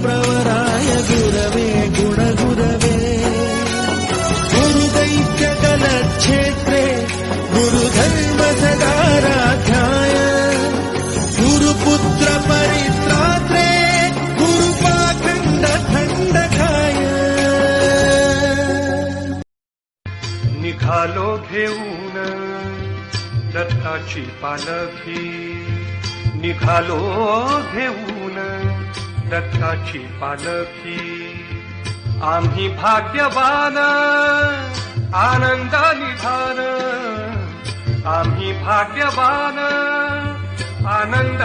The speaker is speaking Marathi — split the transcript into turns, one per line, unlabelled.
प्रवराय गुरवे गुणगुरवे गुरुदैत्यकलक्षेत्रे गुरुधर्मसगाराध्याय गुरुपुत्र परित्रात्रे गुरुपाखंड खंडकाय
निघालो घेऊन दत्ताची पालखी निघालो घेऊन दत्ताची पालखी आम्ही भाग्यवान आनंद निधान आम्ही भाग्यवान आनंद